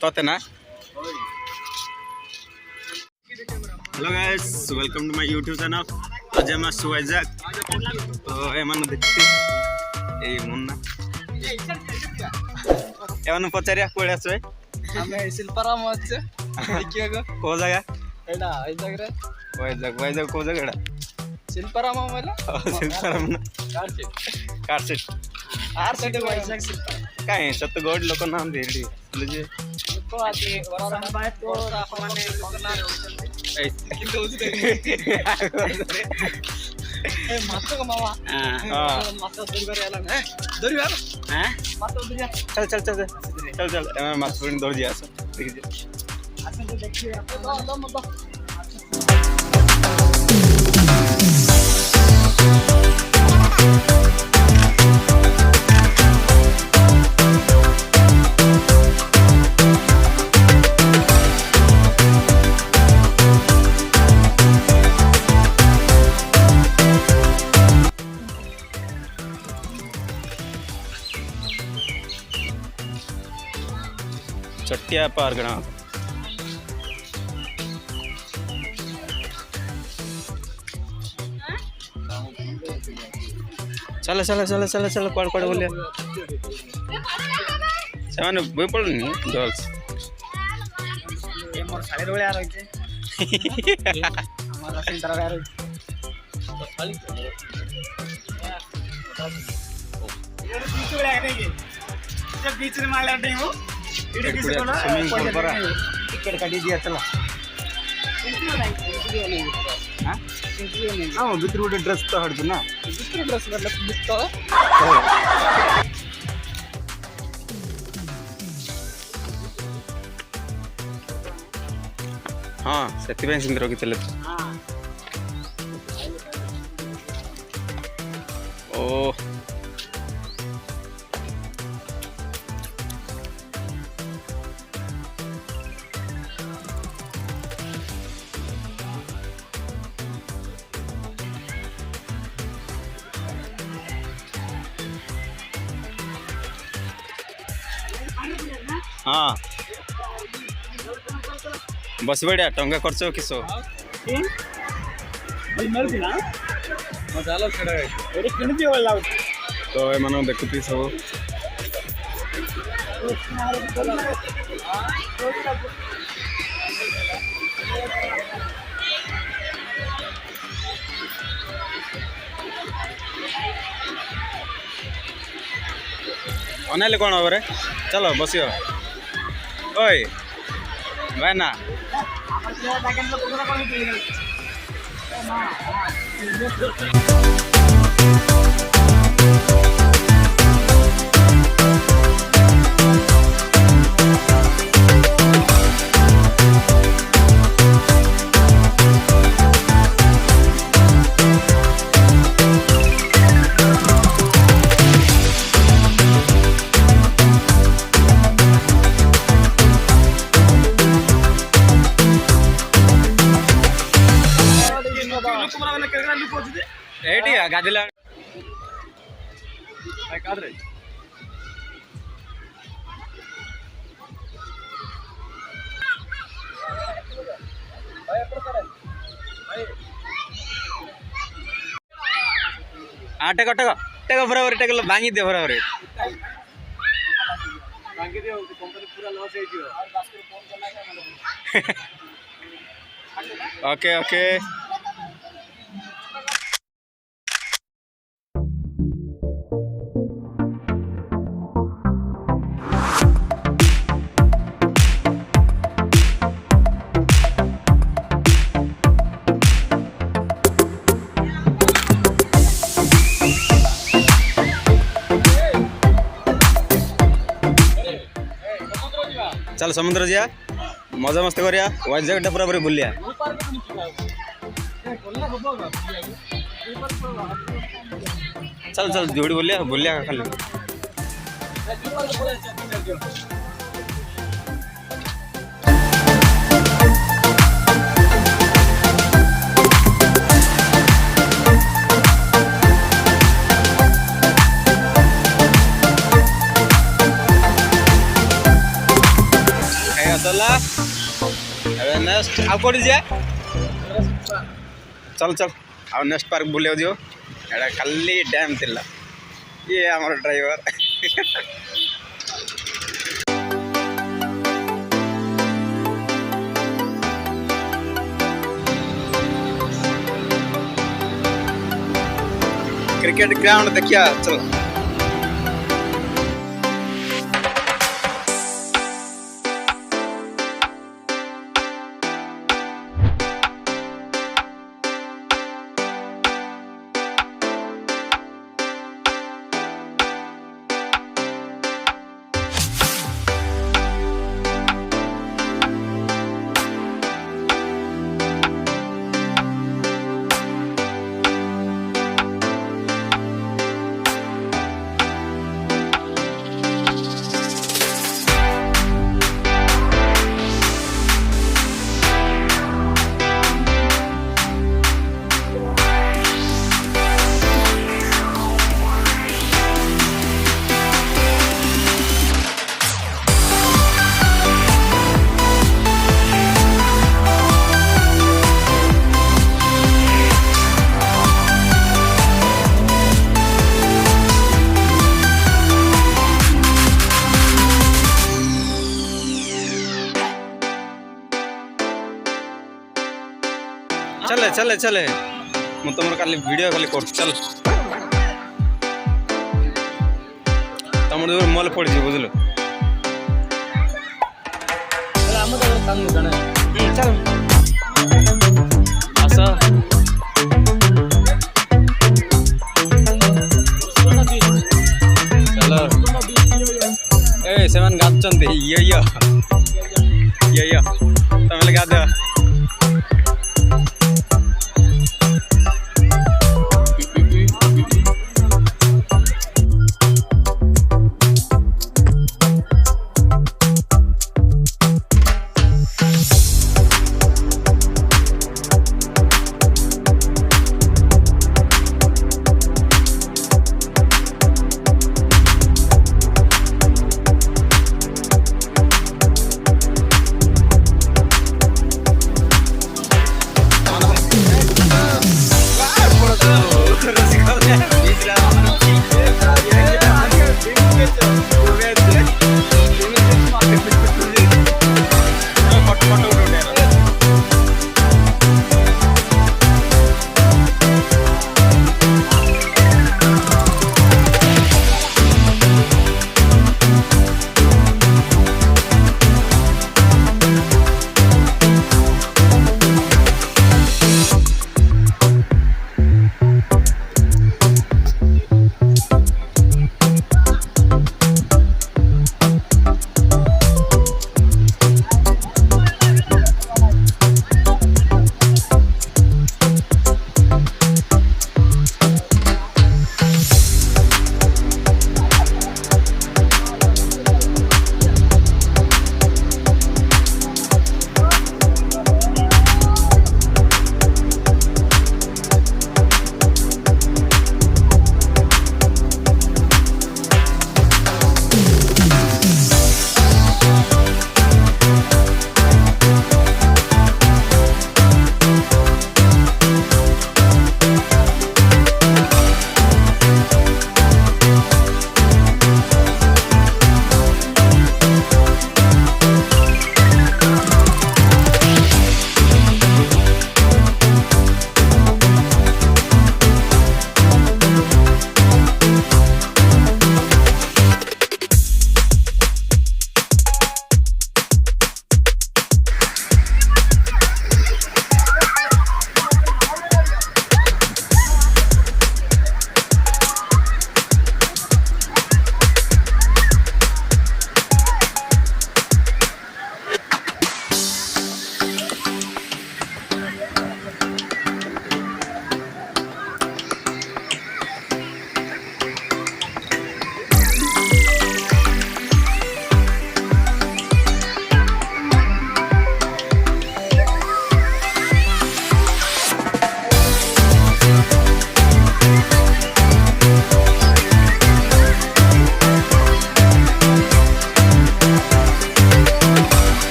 तोते ना hello guys welcome to my YouTube channel आज हम आसु वैजाग तो एमान देखते ए मुन्ना एमान पचारिया कोडे आसो हमें शिल्पाराम আছে देखियो गो को जगह एडा वैजाग रे वैजाग को जगह शिल्पाराम वाला शिल्पाराम ना कार सेट आर सेट वैजाग शिल्पाराम काय सत गोड लोक नाम देली म्हणजे को आते वरना बाय तो आपने कोना ए किंतु ए मातो का मामा हां मातो दरिबार आला है दरिबार हैं मातो दरिया चल मातो पुरी दौड़ दिया सो देखिए आसन तो देखिए आप चट्टिया पार गणा चलो कौन बोलिए ସେମାନେ ବହି ପଢୁନି गर्ल्स ये मोर साले रोले आ रही है हमारा सेंटर आ रही तो खाली ये बीच में आ रही है जब बीच में मार लाते हैं वो इधर किसी को ना टिकट काटी दिया चला हां हां भीतर ଗୋଟେ ड्रेस तो हट ना भीतर ड्रेस मतलब बिस्तो हाँ से सिंह रखी हाँ ओ हाँ बस बढ़िया टंगा खर्च किस तो एम देखुती सब अनाइले कौन हम रे चलो बसियो ओए भाई ना गादिला काद्रे टेक बराबर टेक भांगी दे बराबर भांगी दे कंपनी पूरा लॉस है ओके ओके चल समुद्र जा मजा मस्ती करिया वैजाग पूरा पूरी बुलिया चल जोड़ी बुलिया खाली ହେଲା ଏବେ ନେକ୍ସଟ ଆଉ କୋଉଠି ଯିବା चल चल ଆଉ ନେକ୍ସଟ ପାର୍କ ବୁଲିବାକୁ ଯିବ ଏଇଟା ଖାଲି ଡ୍ୟାମ୍ ଥିଲା ଇଏ ଆମର ଡ୍ରାଇଭର क्रिकेट ग्राउंड देखिया चलो चले चले चले मु तुम काली वीडियो खाली कर चल तुम मल पड़ जी बुझल चल आस चलो ए से गाचंती ये तमें गाद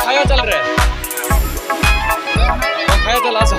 ଖାଇବା ଚାଲ ରେ ଖାଇବା ଚାଲ ଆସ